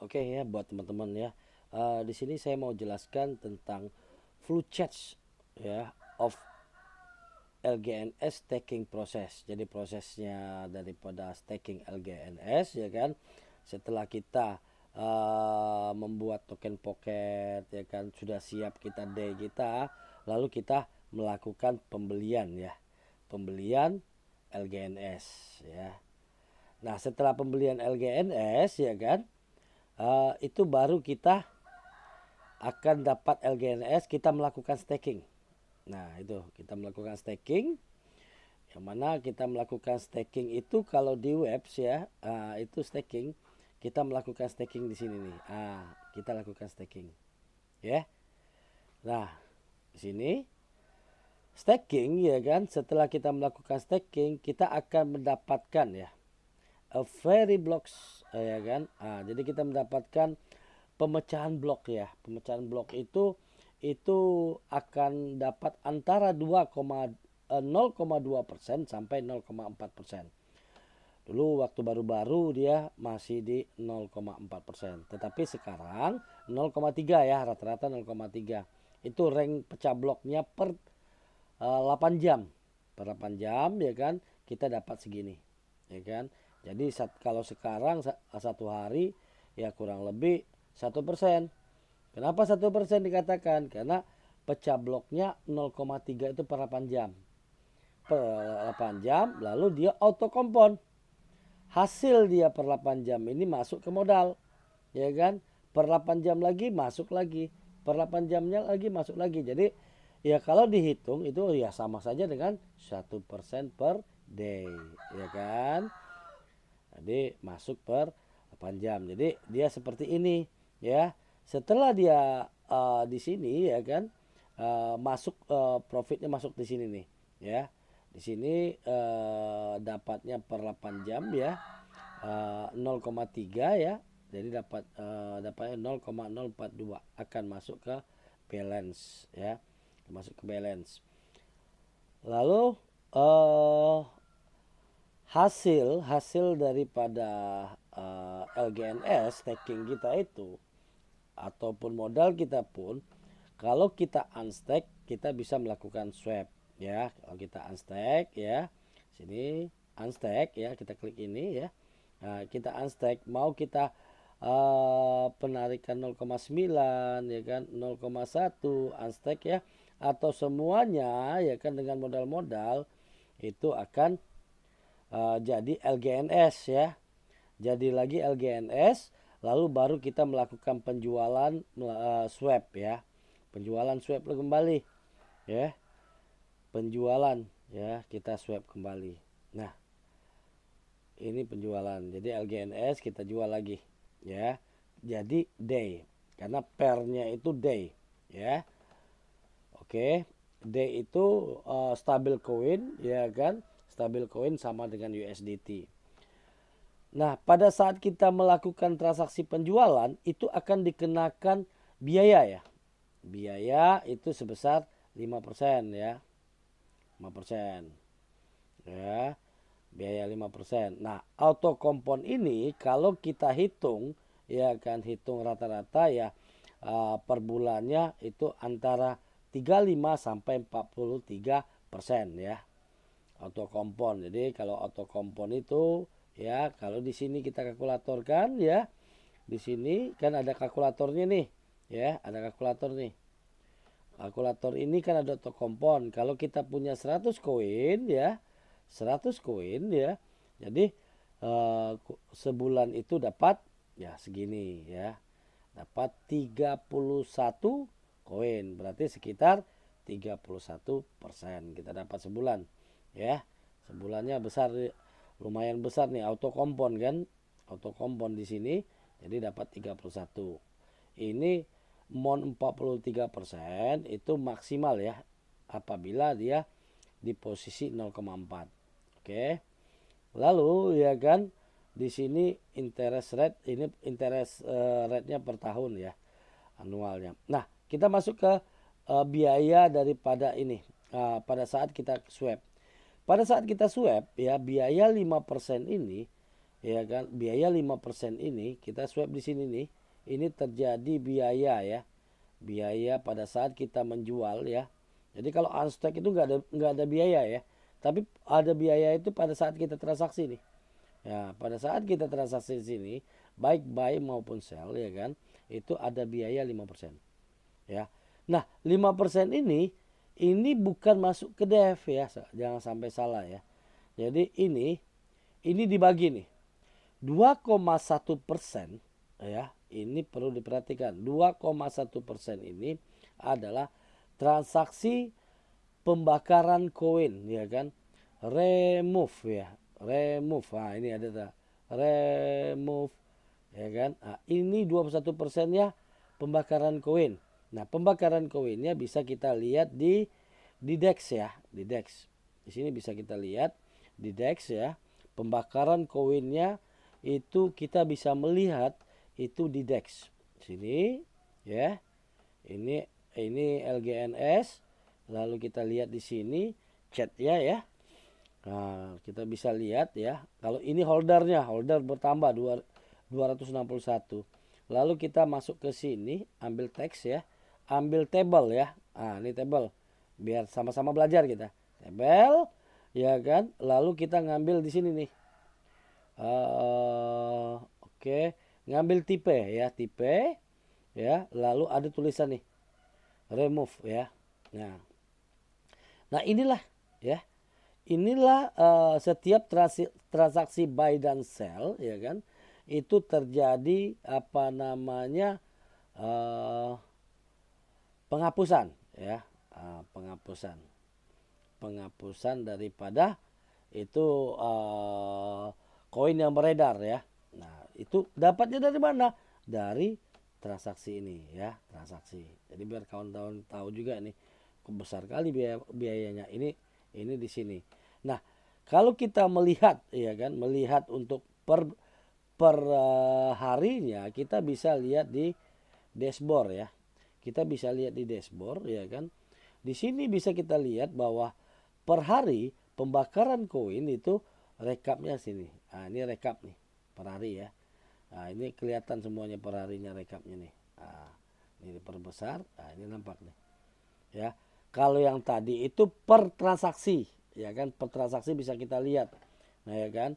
Oke ya buat teman-teman ya. Di sini saya mau jelaskan tentang flow charts ya of LGNS staking proses. Jadi prosesnya daripada staking LGNS ya kan. Setelah kita membuat token pocket ya kan, sudah siap kita day kita, lalu kita melakukan pembelian ya. Pembelian LGNS ya. Nah, setelah pembelian LGNS ya kan, itu baru kita akan dapat LGNS, kita melakukan staking. Nah, itu kita melakukan staking. Yang mana kita melakukan staking itu kalau di webs ya, itu staking. Kita melakukan staking di sini nih. Kita lakukan staking. Ya. Nah, di sini staking ya kan, setelah kita melakukan staking, kita akan mendapatkan ya a very blocks ya kan. Jadi kita mendapatkan pemecahan blok ya. Pemecahan blok itu akan dapat antara 0,2% sampai 0,4%. Dulu waktu baru-baru dia masih di 0,4%. Tetapi sekarang 0,3 ya, rata-rata 0,3. Itu rank pecah bloknya per 8 jam. Per 8 jam ya kan, kita dapat segini. Ya kan? Jadi kalau sekarang satu hari ya kurang lebih 1%. Kenapa 1% dikatakan? Karena pecah bloknya 0,3 itu per 8 jam. Per 8 jam lalu dia auto kompon. Hasil dia per 8 jam ini masuk ke modal. Ya kan? Per 8 jam lagi masuk lagi. Per 8 jamnya lagi masuk lagi. Jadi ya kalau dihitung itu ya sama saja dengan 1% per day. Ya kan? Jadi masuk per 8 jam. Jadi dia seperti ini ya. Setelah dia di sini ya kan, masuk profitnya masuk di sini nih ya. Di sini dapatnya per 8 jam ya, 0,3 ya. Jadi dapatnya 0,042 akan masuk ke balance ya. Masuk ke balance. Lalu hasil daripada LGNS staking kita itu ataupun modal kita pun, kalau kita unstack kita bisa melakukan swap ya. Kalau kita unstack ya, sini unstack ya, kita klik ini ya. Nah, kita unstack, mau kita penarikan 0,9 ya kan, 0,1 unstack ya, atau semuanya ya kan dengan modal-modal itu akan jadi LGNS ya. Jadi lagi LGNS, lalu baru kita melakukan penjualan swap ya. Penjualan swap kembali ya. Penjualan ya, kita swap kembali. Nah, ini penjualan. Jadi LGNS kita jual lagi ya. Jadi day, karena pairnya itu day ya. Oke, day itu stabil coin ya kan. Stabil coin sama dengan USDT. Nah, pada saat kita melakukan transaksi penjualan itu akan dikenakan biaya ya. Biaya itu sebesar 5% ya. 5%. Ya. Biaya 5%. Nah, auto kompon ini kalau kita hitung ya kan, hitung rata-rata ya per bulannya itu antara 35 sampai 43% ya. Auto kompon. Jadi kalau auto kompon itu ya, kalau di sini kita kalkulatorkan ya, di sini kan ada kalkulatornya nih ya, ada kalkulator nih. Kalkulator ini kan ada auto kompon. Kalau kita punya 100 koin ya, 100 koin ya, jadi sebulan itu dapat ya segini ya, dapat 31 koin, berarti sekitar 31% kita dapat sebulan ya. Sebulannya besar, lumayan besar nih, auto kompon kan, auto kompon di sini, jadi dapat 31. Ini mon 43% itu maksimal ya, apabila dia di posisi 0,4. Oke. Lalu ya kan, di sini interest rate, ini interest rate-nya per tahun ya, anualnya. Nah, kita masuk ke biaya daripada ini pada saat kita swap. Pada saat kita swap ya, biaya 5% ini ya kan, biaya 5% ini kita swap di sini nih. Ini terjadi biaya ya. Biaya pada saat kita menjual ya. Jadi kalau unstack itu nggak ada biaya ya. Tapi ada biaya itu pada saat kita transaksi nih. Ya, pada saat kita transaksi di sini, baik buy maupun sell ya kan, itu ada biaya 5%. Ya. Nah, 5% ini bukan masuk ke dev ya, jangan sampai salah ya. Jadi ini dibagi nih. 2,1% ya, ini perlu diperhatikan. 2,1% ini adalah transaksi pembakaran koin ya kan, remove ya, remove. Nah, ini ada remove ya kan. Nah, ini 21% ya, pembakaran koin. Nah, pembakaran koinnya bisa kita lihat di DEX ya, di DEX. Di sini bisa kita lihat di DEX ya, pembakaran koinnya itu kita bisa melihat itu di DEX. Sini ya. Ini LGNS. Lalu kita lihat di sini chatnya ya. Nah, kita bisa lihat ya. Kalau ini holder bertambah 261. Lalu kita masuk ke sini, ambil teks ya. Ambil table ya. Nah, ini table. Biar sama-sama belajar kita. Table ya kan. Lalu kita ngambil di sini nih. Oke, ngambil tipe ya, tipe ya. Lalu ada tulisan nih, remove ya. Nah inilah ya, inilah setiap transaksi buy dan sell ya kan, itu terjadi apa namanya, penghapusan ya, penghapusan daripada itu koin yang beredar ya. Nah itu dapatnya dari mana? Dari transaksi ini ya, transaksi. Jadi biar kawan-kawan tahu juga nih, besar kali biayanya ini di sini. Nah kalau kita melihat ya kan, melihat untuk per harinya, kita bisa lihat di dashboard ya. Kita bisa lihat di dashboard ya kan. Di sini bisa kita lihat bahwa per hari pembakaran koin itu rekapnya sini. Nah, ini rekap nih per hari ya. Nah, ini kelihatan semuanya per harinya rekapnya nih. Nah, ini diperbesar. Nah, ini nampak nih. Ya. Kalau yang tadi itu per transaksi, ya kan, per transaksi bisa kita lihat. Nah, ya kan?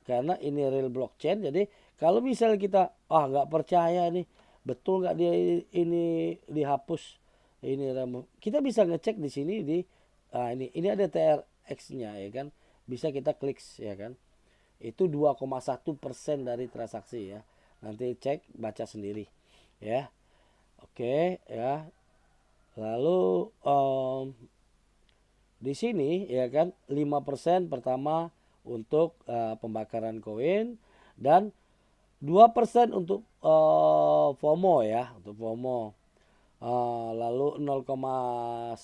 Karena ini real blockchain, jadi kalau misalnya kita nggak percaya nih, betul nggak dia ini dihapus, ini kita bisa ngecek di sini ini ada TRX-nya ya kan, bisa kita klik ya kan, itu 2,1% dari transaksi ya, nanti cek baca sendiri ya. Oke ya, lalu di sini ya kan 5% pertama untuk pembakaran koin, dan 2% untuk FOMO ya, untuk FOMO. Lalu 0,9%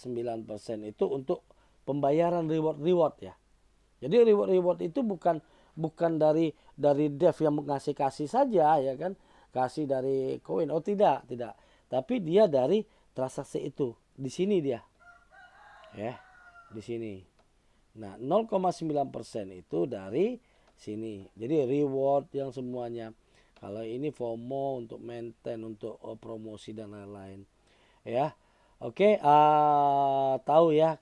itu untuk pembayaran reward ya. Jadi reward itu bukan dari dev yang ngasih kasih saja ya kan, kasih dari koin. Oh tidak. Tapi dia dari transaksi itu. Di sini dia. Ya, di sini. Nah, 0,9% itu dari sini. Jadi reward yang semuanya. Kalau ini FOMO untuk maintain, untuk promosi dan lain-lain. Ya. Oke, tahu ya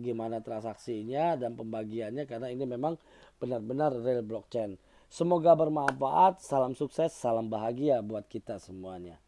gimana transaksinya dan pembagiannya, karena ini memang benar-benar real blockchain. Semoga bermanfaat. Salam sukses, salam bahagia buat kita semuanya.